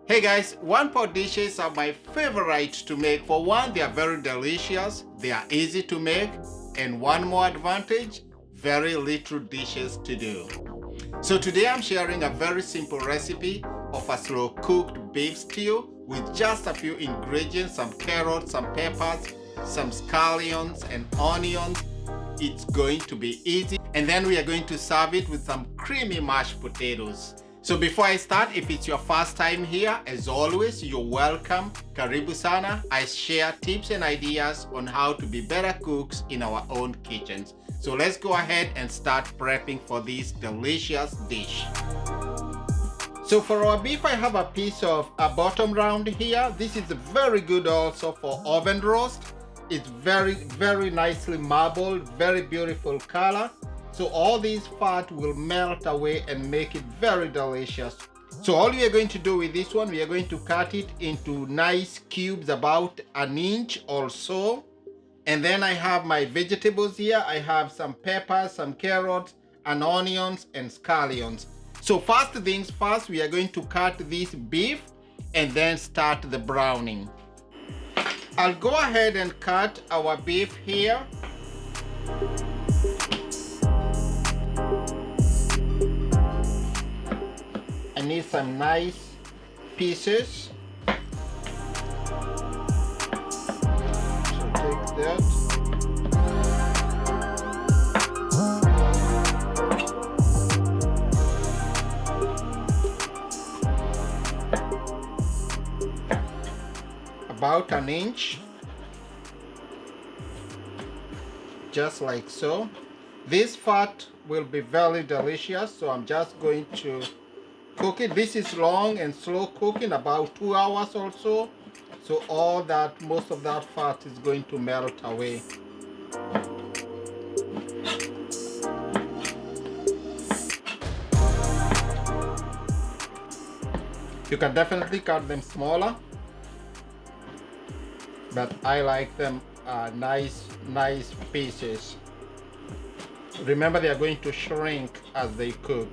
Hey guys, one pot dishes are my favorite to make. For one, they are very delicious, they are easy to make, and one more advantage, very little dishes to do. So today I'm sharing a very simple recipe of a slow cooked beef stew with just a few ingredients, some carrots, some peppers, some scallions and onions. It's going to be easy, and then we are going to serve it with some creamy mashed potatoes. So before I start, if it's your first time here, as always, you're welcome. Karibu sana. I share tips and ideas on how to be better cooks in our own kitchens. So let's go ahead and start prepping for this delicious dish. So for our beef, I have a piece of a bottom round here. This is very good also for oven roast. It's very nicely marbled, very beautiful color. So all this fat will melt away and make it very delicious. So all we are going to do with this one, we are going to cut it into nice cubes about an inch or so. And then I have my vegetables here. I have some peppers, some carrots, and onions and scallions. So first things first, we are going to cut this beef and then start the browning. I'll go ahead and cut our beef here. I need some nice pieces. So take that. About an inch. Just like so. This fat will be very delicious, so I'm just going to cook it. This is long and slow cooking, about 2 hours or so. So most of that fat is going to melt away. You can definitely cut them smaller, but I like them nice pieces. Remember, they are going to shrink as they cook.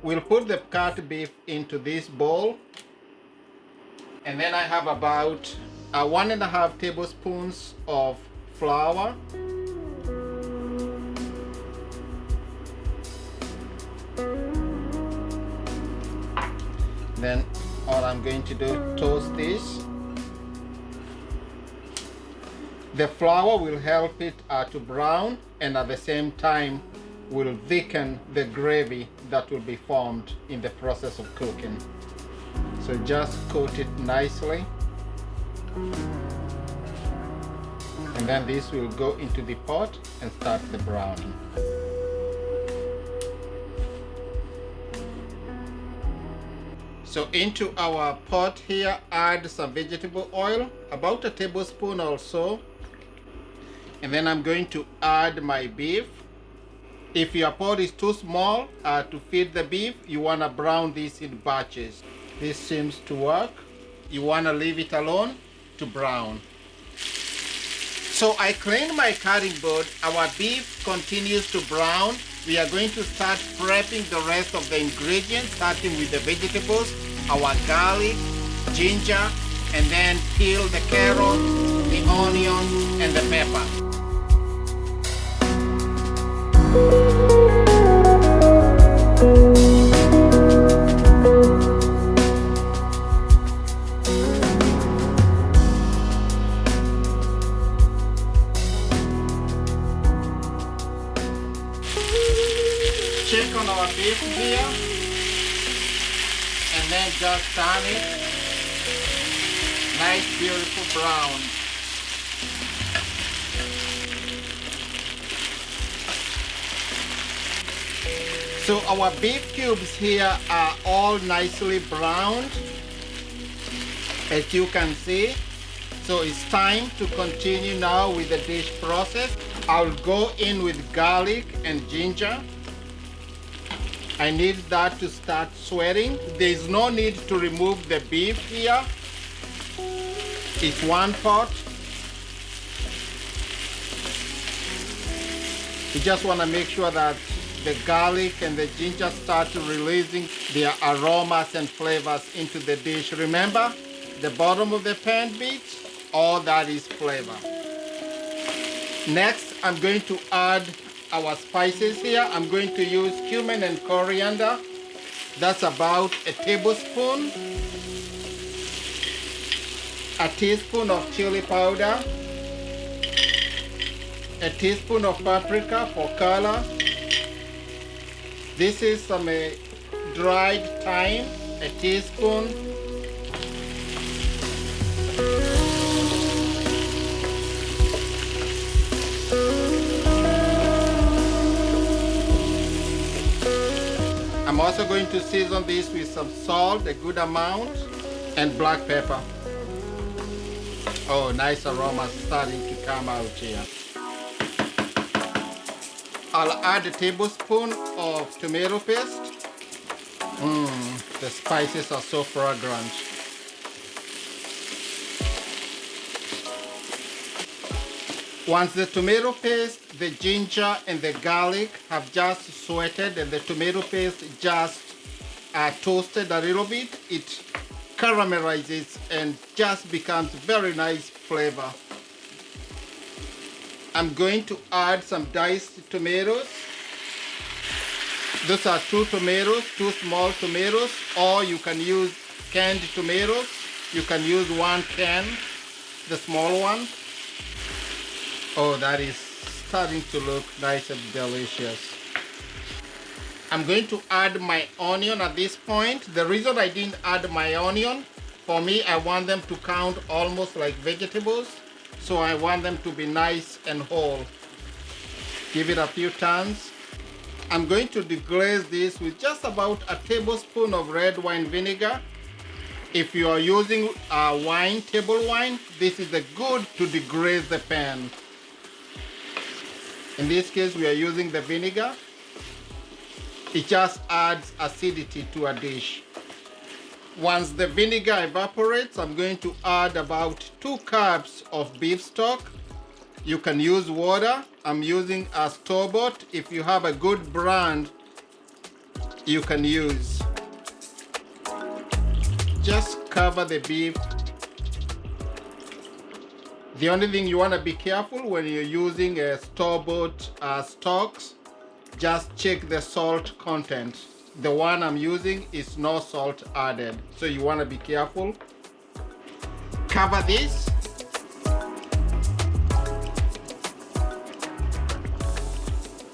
We'll put the cut beef into this bowl, and then I have about 1.5 tablespoons of flour. Then all I'm going to do, toast this. The flour will help it to brown, and at the same time will thicken the gravy that will be formed in the process of cooking. So just coat it nicely, and then this will go into the pot and start the browning. So into our pot here, add some vegetable oil, about a tablespoon or so. And then I'm going to add my beef. If your pot is too small to feed the beef, you want to brown this in batches. This seems to work. You want to leave it alone to brown. So I cleaned my cutting board. Our beef continues to brown. We are going to start prepping the rest of the ingredients, starting with the vegetables, our garlic, ginger, and then peel the carrot, the onions, and the pepper. Check on our beef here, and then just turn it nice beautiful brown. So our beef cubes here are all nicely browned, as you can see. So it's time to continue now with the dish process. I'll go in with garlic and ginger. I need that to start sweating. There's no need to remove the beef here. It's one pot. You just want to make sure that the garlic and the ginger start releasing their aromas and flavors into the dish. Remember, the bottom of the pan bit, all that is flavor. Next, I'm going to add our spices here. I'm going to use cumin and coriander. That's about a tablespoon. A teaspoon of chili powder. A teaspoon of paprika for color. This is some dried thyme, a teaspoon. I'm also going to season this with some salt, a good amount, and black pepper. Oh, nice aroma starting to come out here. I'll add a tablespoon of tomato paste. The spices are so fragrant. Once the tomato paste, the ginger and the garlic have just sweated and the tomato paste just toasted a little bit, it caramelizes and just becomes very nice flavor. I'm going to add some diced tomatoes. Those are 2 tomatoes, 2 small tomatoes, or you can use canned tomatoes. You can use 1 can, the small one. Oh, that is starting to look nice and delicious. I'm going to add my onion at this point. The reason I didn't add my onion, for me, I want them to count almost like vegetables. So I want them to be nice and whole. Give it a few turns. I'm going to deglaze this with just about a tablespoon of red wine vinegar. If you are using wine, table wine, this is good to deglaze the pan. In this case, we are using the vinegar. It just adds acidity to a dish. Once the vinegar evaporates, I'm going to add about 2 cups of beef stock. You can use water. I'm using a store-bought. If you have a good brand, you can use. Just cover the beef. The only thing you want to be careful when you're using a store-bought stocks, just check the salt content. The one I'm using is no salt added, so you want to be careful. Cover this.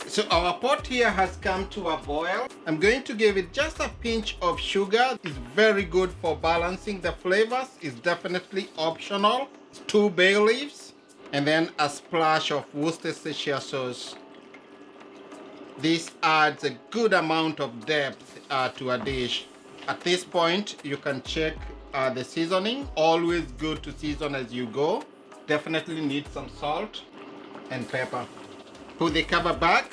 So our pot here has come to a boil. I'm going to give it just a pinch of sugar. It's very good for balancing the flavors. It's definitely optional. 2 bay leaves and then a splash of Worcestershire sauce. This adds a good amount of depth to a dish. At this point, you can check the seasoning. Always good to season as you go. Definitely need some salt and pepper. Put the cover back.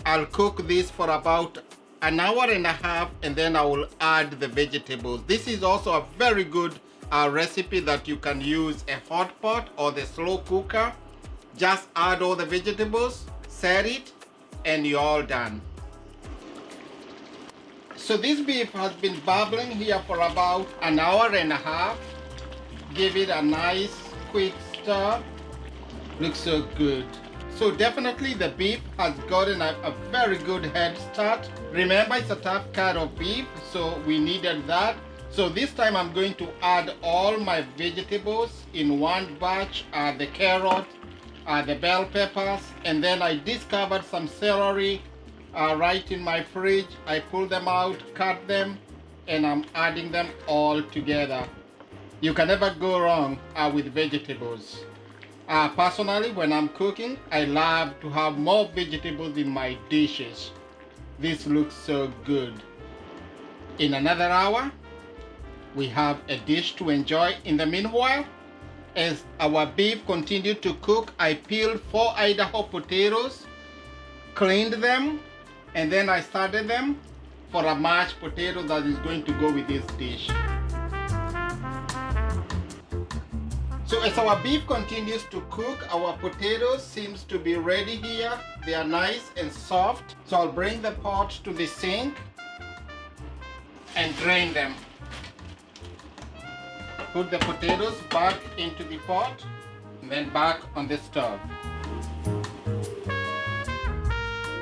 I'll cook this for about an hour and a half and then I will add the vegetables. This is also a very good recipe that you can use a hot pot or the slow cooker. Just add all the vegetables, set it, and you're all done. So this beef has been bubbling here for about an hour and a half. Give it a nice quick stir. Looks so good. So definitely the beef has gotten a very good head start. Remember, it's a tough cut of beef, so we needed that. So this time I'm going to add all my vegetables in one batch, the carrot, the bell peppers, and then I discovered some celery right in my fridge. I pulled them out, cut them, and I'm adding them all together. You can never go wrong with vegetables. Personally, when I'm cooking, I love to have more vegetables in my dishes. This looks so good. In another hour, we have a dish to enjoy. In the meanwhile, as our beef continued to cook, I peeled 4 Idaho potatoes, cleaned them, and then I started them for a mashed potato that is going to go with this dish. So as our beef continues to cook, our potatoes seems to be ready here. They are nice and soft. So I'll bring the pot to the sink and drain them. Put the potatoes back into the pot and then back on the stove.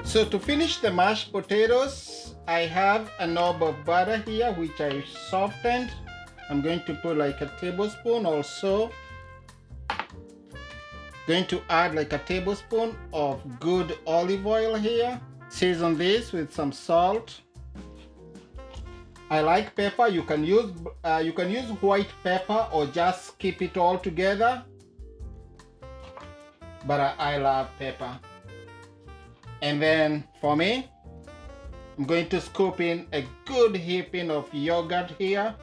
So to finish the mashed potatoes, I have a knob of butter here which I softened. I'm going to put like a tablespoon or so. Going to add like a tablespoon of good olive oil here. Season this with some salt. I like pepper. You can use white pepper or just skip it all together. But I love pepper. And then for me, I'm going to scoop in a good heaping of yogurt here.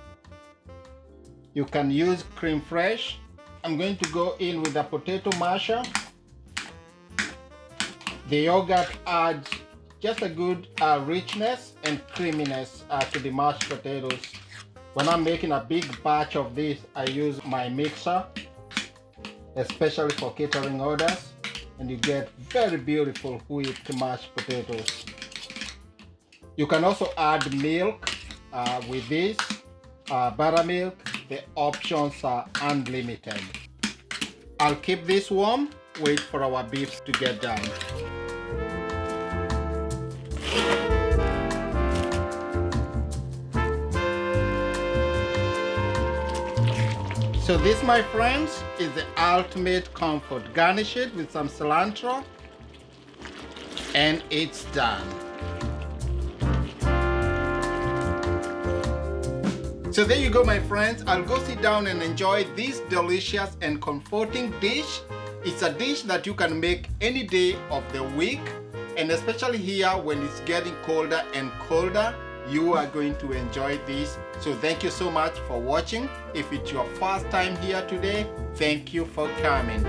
You can use cream fresh. I'm going to go in with a potato masher. The yogurt adds just a good richness and creaminess to the mashed potatoes. When I'm making a big batch of this, I use my mixer, especially for catering orders, and you get very beautiful whipped mashed potatoes. You can also add milk with this, buttermilk. The options are unlimited. I'll keep this warm, wait for our beef to get done. So this, my friends, is the ultimate comfort. Garnish it with some cilantro and it's done. So there you go, my friends. I'll go sit down and enjoy this delicious and comforting dish. It's a dish that you can make any day of the week, and especially here when it's getting colder and colder, you are going to enjoy this. So thank you so much for watching. If it's your first time here today, thank you for coming.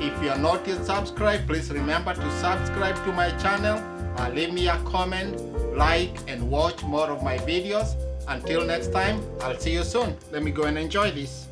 If you are not yet subscribed, please remember to subscribe to my channel. Leave me a comment, like, and watch more of my videos. Until next time, I'll see you soon. Let me go and enjoy this.